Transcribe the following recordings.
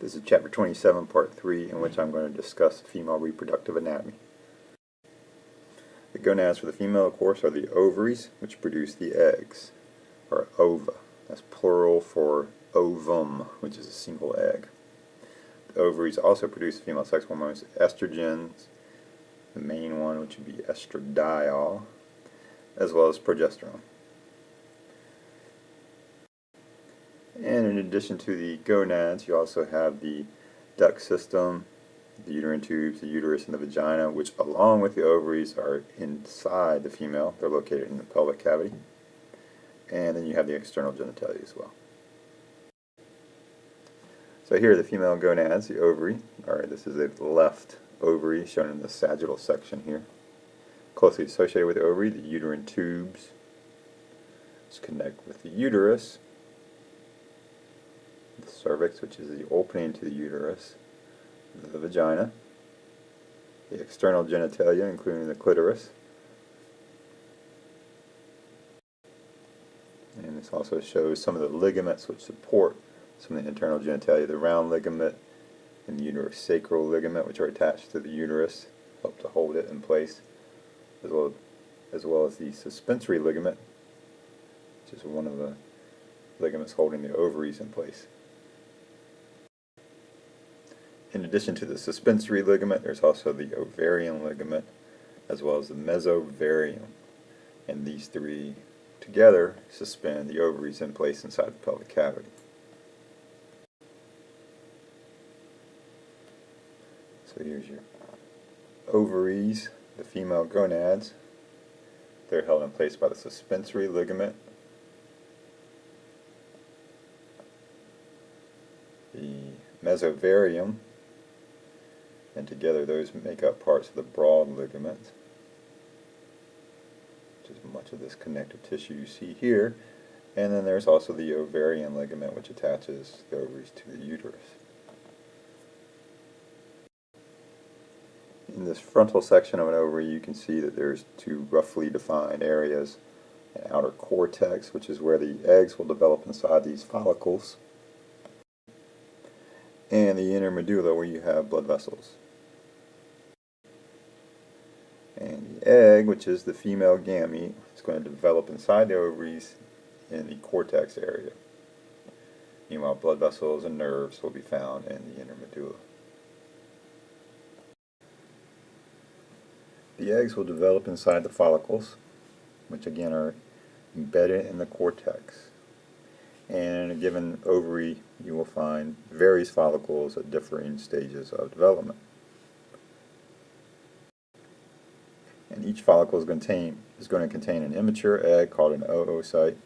This is Chapter 27, Part 3, in which I'm going to discuss female reproductive anatomy. The gonads for the female, of course, are the ovaries, which produce the eggs, or ova. That's plural for ovum, which is a single egg. The ovaries also produce female sex hormones, estrogens, the main one, which would be estradiol, as well as progesterone. And in addition to the gonads, you also have the duct system, the uterine tubes, the uterus, and the vagina, which along with the ovaries are inside the female. They're located in the pelvic cavity. And then you have the external genitalia as well. So here are the female gonads, the ovary. Alright, this is the left ovary shown in the sagittal section here. Closely associated with the ovary, the uterine tubes. Let's connect with the uterus. The cervix, which is the opening to the uterus, the vagina, the external genitalia, including the clitoris, and this also shows some of the ligaments which support some of the internal genitalia, the round ligament and the uterosacral ligament, which are attached to the uterus, help to hold it in place, as well as the suspensory ligament, which is one of the ligaments holding the ovaries in place. In addition to the suspensory ligament, there's also the ovarian ligament, as well as the mesovarium. And these three together suspend the ovaries in place inside the pelvic cavity. So here's your ovaries, the female gonads. They're held in place by the suspensory ligament, the mesovarium, and together those make up parts of the broad ligament, which is much of this connective tissue you see here. And then there's also the ovarian ligament, which attaches the ovaries to the uterus. In this frontal section of an ovary, you can see that there's two roughly defined areas: an outer cortex, which is where the eggs will develop inside these follicles, and the inner medulla, where you have blood vessels. And the egg, which is the female gamete, is going to develop inside the ovaries in the cortex area. Meanwhile, blood vessels and nerves will be found in the inner medulla. The eggs will develop inside the follicles, which again are embedded in the cortex. And in a given ovary, you will find various follicles at differing stages of development. And each follicle is going to contain an immature egg called an oocyte,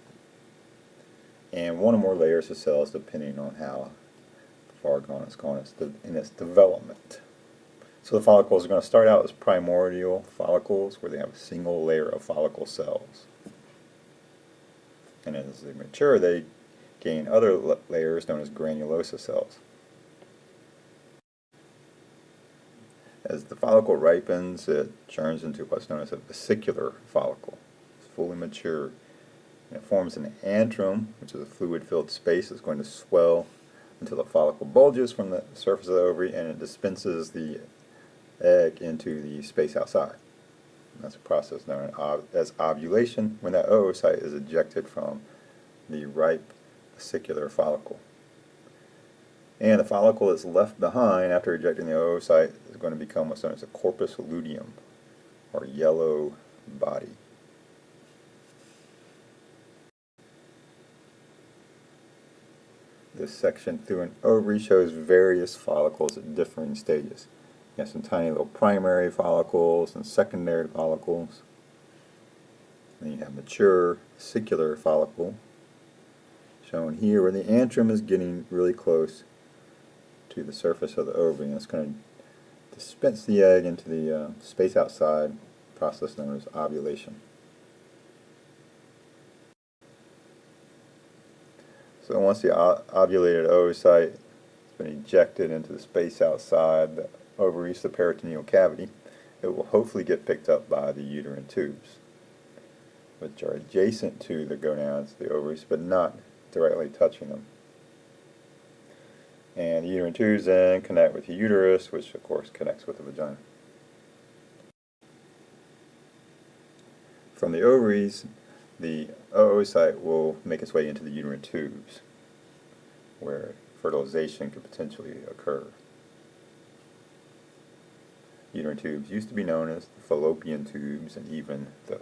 and one or more layers of cells, depending on how far gone it's gone in its development. So the follicles are going to start out as primordial follicles, where they have a single layer of follicle cells. And as they mature, they gain other layers known as granulosa cells. As the follicle ripens, it turns into what's known as a vesicular follicle. It's fully mature. And it forms an antrum, which is a fluid-filled space that's going to swell until the follicle bulges from the surface of the ovary, and it dispenses the egg into the space outside. And that's a process known as ovulation, when that oocyte is ejected from the ripe vesicular follicle. And the follicle that's left behind after ejecting the oocyte is going to become what's known as a corpus luteum, or yellow body. This section through an ovary shows various follicles at differing stages. You have some tiny little primary follicles and secondary follicles. Then you have mature vesicular follicle, shown here where the antrum is getting really close to the surface of the ovary, and it's going to dispense the egg into the space outside, process known as ovulation. So once the ovulated oocyte has been ejected into the space outside the ovaries, the peritoneal cavity, it will hopefully get picked up by the uterine tubes, which are adjacent to the gonads, the ovaries, but not directly touching them. And the uterine tubes then connect with the uterus, which of course connects with the vagina. From the ovaries, the oocyte will make its way into the uterine tubes, where fertilization could potentially occur. Uterine tubes used to be known as the fallopian tubes and even the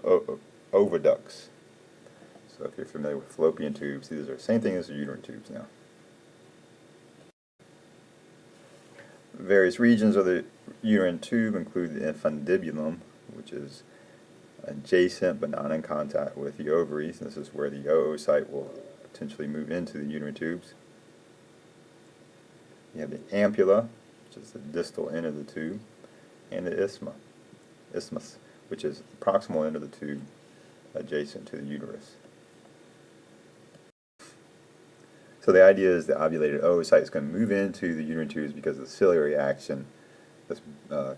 oviducts. So if you're familiar with fallopian tubes, these are the same thing as the uterine tubes now. Various regions of the uterine tube include the infundibulum, which is adjacent but not in contact with the ovaries. This is where the oocyte will potentially move into the uterine tubes. You have the ampulla, which is the distal end of the tube, and the isthmus, which is the proximal end of the tube adjacent to the uterus. So the idea is the ovulated oocyte is going to move into the uterine tubes because of the ciliary action that's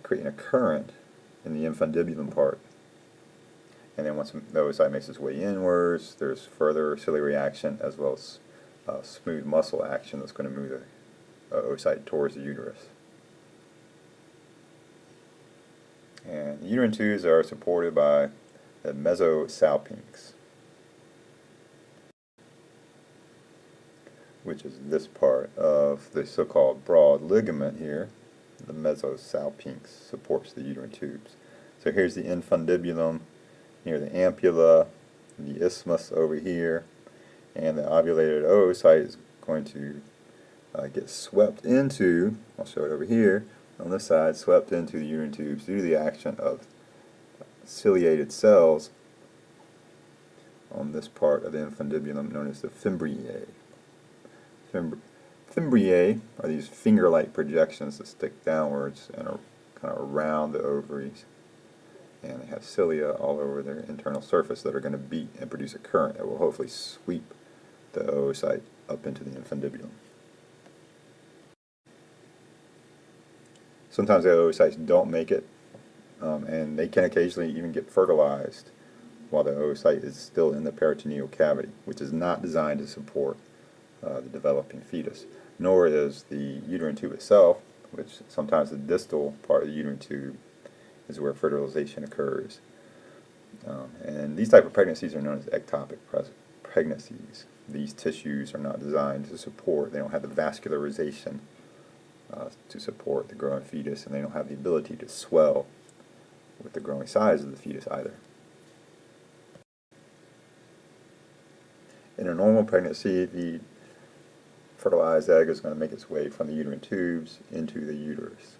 creating a current in the infundibulum part. And then once the oocyte makes its way inwards, there's further ciliary action as well as smooth muscle action that's going to move the oocyte towards the uterus. And the uterine tubes are supported by the mesosalpinx, which is this part of the so-called broad ligament here. The mesosalpinx supports the uterine tubes. So here's the infundibulum, near the ampulla, the isthmus over here, and the ovulated oocyte is going to get swept into, I'll show it over here, on this side, swept into the uterine tubes due to the action of ciliated cells on this part of the infundibulum known as the fimbriae. Fimbriae are these finger-like projections that stick downwards and are kind of around the ovaries. And they have cilia all over their internal surface that are going to beat and produce a current that will hopefully sweep the oocyte up into the infundibulum. Sometimes the oocytes don't make it, and they can occasionally even get fertilized while the oocyte is still in the peritoneal cavity, which is not designed to support the developing fetus, nor is the uterine tube itself, which sometimes the distal part of the uterine tube is where fertilization occurs. And these type of pregnancies are known as ectopic pregnancies. These tissues are not designed to support, they don't have the vascularization to support the growing fetus, and they don't have the ability to swell with the growing size of the fetus either. In a normal pregnancy, the fertilized egg is going to make its way from the uterine tubes into the uterus.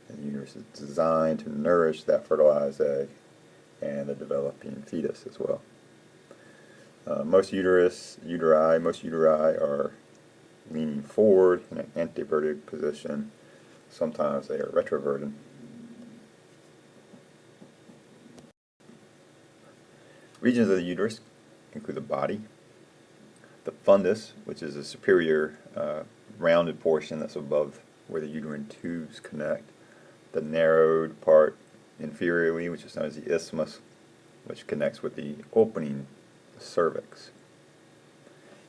And the uterus is designed to nourish that fertilized egg and the developing fetus as well. Most uteri are leaning forward in an anteverted position. Sometimes they are retroverted. Regions of the uterus include the body, the fundus, which is a superior rounded portion that's above where the uterine tubes connect, the narrowed part inferiorly, which is known as the isthmus, which connects with the opening, the cervix.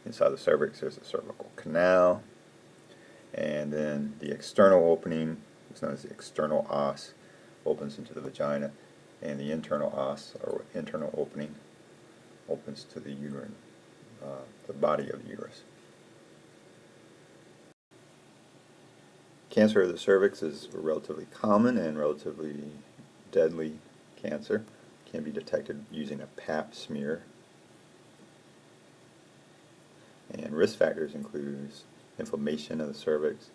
Inside the cervix there's a cervical canal, and then the external opening, which is known as the external os, opens into the vagina, and the internal os, or internal opening, opens to the uterine, the body of the uterus. Cancer of the cervix is a relatively common and relatively deadly cancer. It can be detected using a pap smear. And risk factors include inflammation of the cervix,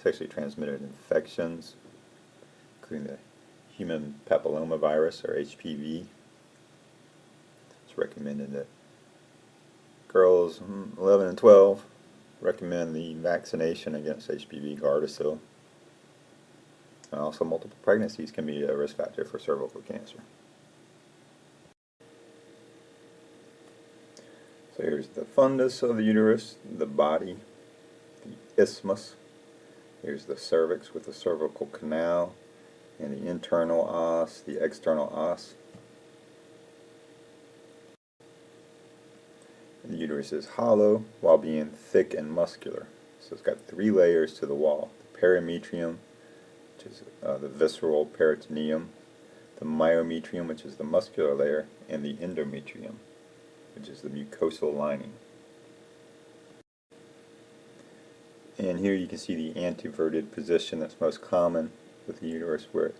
sexually transmitted infections, including the human papillomavirus or HPV. It's recommended that girls 11 and 12 recommend the vaccination against HPV Gardasil. And also multiple pregnancies can be a risk factor for cervical cancer. So here's the fundus of the uterus, the body, the isthmus. Here's the cervix with the cervical canal, and the internal os, the external os. The uterus is hollow while being thick and muscular. So it's got 3 layers to the wall: the perimetrium, which is the visceral peritoneum, the myometrium, which is the muscular layer, and the endometrium, which is the mucosal lining. And here you can see the anteverted position that's most common with the uterus, where it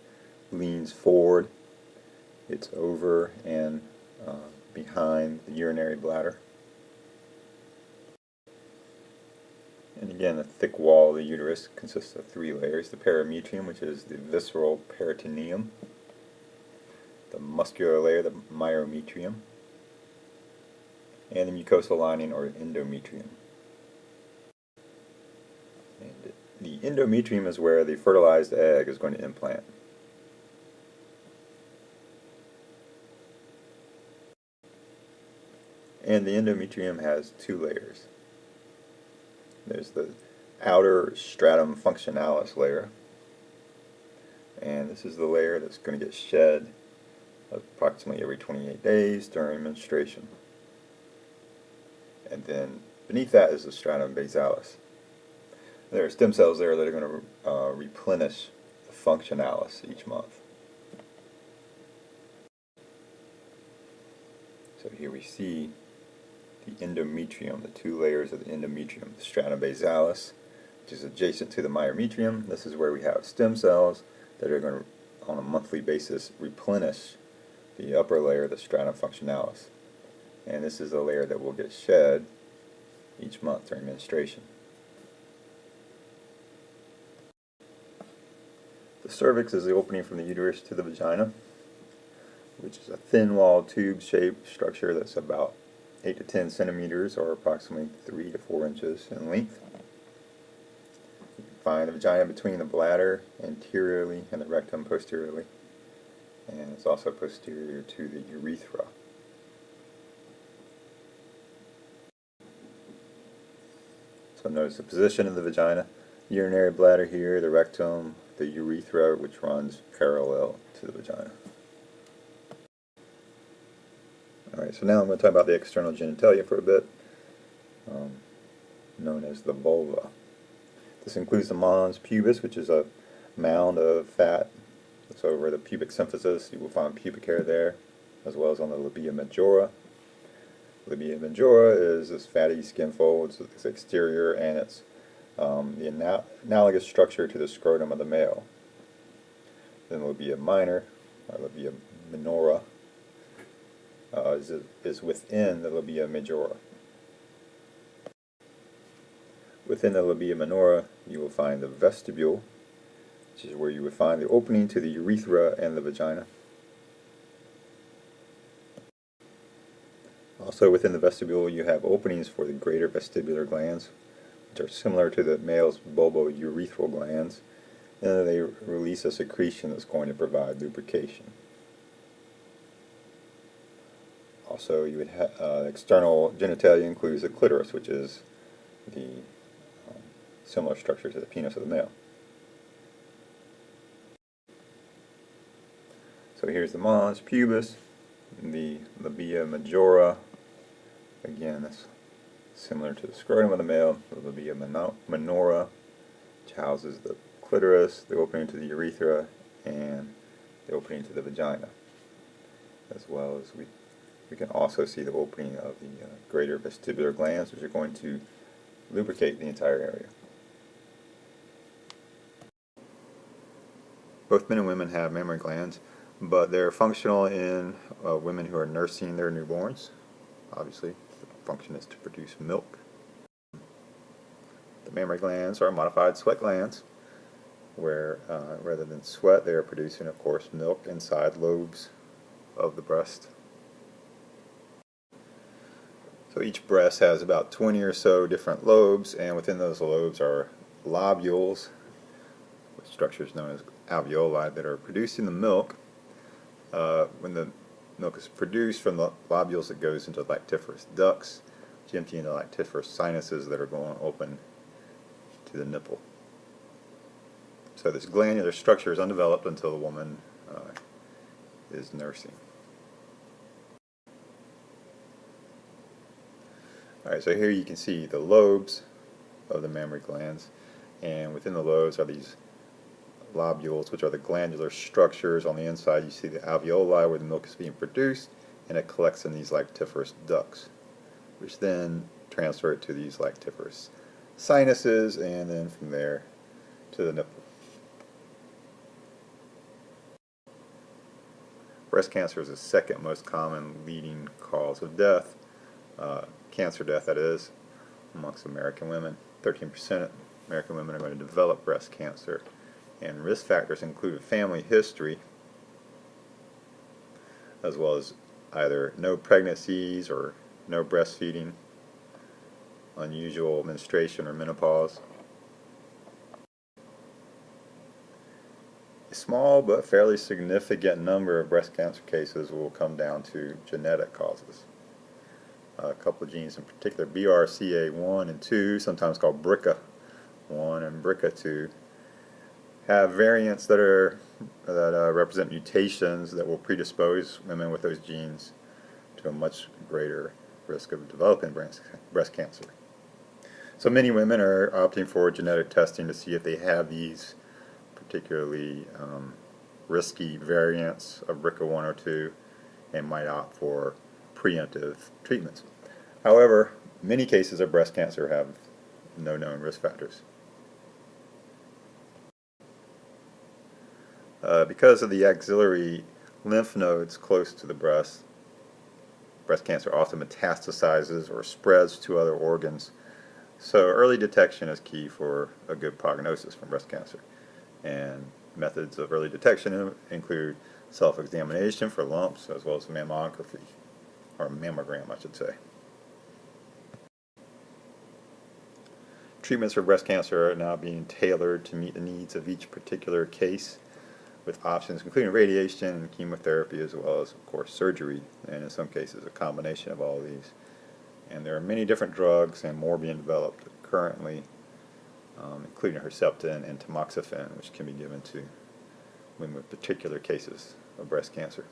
leans forward. It's over and behind the urinary bladder. And again, the thick wall of the uterus consists of 3 layers: the perimetrium, which is the visceral peritoneum, the muscular layer, the myometrium, and the mucosal lining, or endometrium. And the endometrium is where the fertilized egg is going to implant. And the endometrium has 2 layers. There's the outer stratum functionalis layer, and this is the layer that's going to get shed approximately every 28 days during menstruation. And then beneath that is the stratum basalis. There are stem cells there that are going to replenish the functionalis each month. So here we see the endometrium, the 2 layers of the endometrium. The stratum basalis, which is adjacent to the myometrium. This is where we have stem cells that are going to, on a monthly basis, replenish the upper layer, the stratum functionalis. And this is a layer that will get shed each month during menstruation. The cervix is the opening from the uterus to the vagina, which is a thin-walled tube-shaped structure that's about 8 to 10 centimeters, or approximately 3 to 4 inches in length. You can find the vagina between the bladder anteriorly and the rectum posteriorly, and it's also posterior to the urethra. So notice the position of the vagina: urinary bladder here, the rectum, the urethra, which runs parallel to the vagina. Alright, so now I'm going to talk about the external genitalia for a bit, known as the vulva. This includes the mons pubis, which is a mound of fat that's over the pubic symphysis. You will find pubic hair there, as well as on the labia majora. Labia majora is this fatty skin fold. It's exterior, and it's the analogous structure to the scrotum of the male. Then labia minor, or labia minora, is within the labia majora. Within the labia minora, you will find the vestibule, which is where you would find the opening to the urethra and the vagina. Also within the vestibule, you have openings for the greater vestibular glands, which are similar to the male's bulbourethral glands, and they release a secretion that's going to provide lubrication. Also, you would have external genitalia includes the clitoris, which is the similar structure to the penis of the male. So here's the mons pubis, the labia majora. Again, that's similar to the scrotum of the male. The labia minora, which houses the clitoris, the opening to the urethra, and the opening to the vagina, as well as we can also see the opening of the greater vestibular glands, which are going to lubricate the entire area. Both men and women have mammary glands, but they're functional in women who are nursing their newborns. Obviously, the function is to produce milk. The mammary glands are modified sweat glands, where rather than sweat, they are producing, of course, milk inside lobes of the breast. So each breast has about 20 or so different lobes, and within those lobes are lobules, with structures known as alveoli, that are producing the milk. When the milk is produced from the lobules, it goes into lactiferous ducts, which empty into lactiferous sinuses that are going open to the nipple. So this glandular structure is undeveloped until the woman is nursing. Alright, so here you can see the lobes of the mammary glands, and within the lobes are these lobules, which are the glandular structures. On the inside you see the alveoli where the milk is being produced, and it collects in these lactiferous ducts, which then transfer it to these lactiferous sinuses, and then from there to the nipple. Breast cancer is the second most common leading cause of death, cancer death that is, amongst American women. 13% of American women are going to develop breast cancer, and risk factors include family history, as well as either no pregnancies or no breastfeeding, unusual menstruation or menopause. A small but fairly significant number of breast cancer cases will come down to genetic causes. A couple of genes in particular, BRCA1 and 2, sometimes called BRCA1 and BRCA2, have variants that represent mutations that will predispose women with those genes to a much greater risk of developing breast cancer. So many women are opting for genetic testing to see if they have these particularly risky variants of BRCA1 or 2, and might opt for preemptive treatments. However, many cases of breast cancer have no known risk factors. Because of the axillary lymph nodes close to the breast cancer often metastasizes or spreads to other organs. So early detection is key for a good prognosis from breast cancer. And methods of early detection include self-examination for lumps, as well as mammography, or mammogram I should say. Treatments for breast cancer are now being tailored to meet the needs of each particular case, with options including radiation and chemotherapy, as well as, of course, surgery, and in some cases a combination of all of these. And there are many different drugs and more being developed currently, including Herceptin and tamoxifen, which can be given to women with particular cases of breast cancer.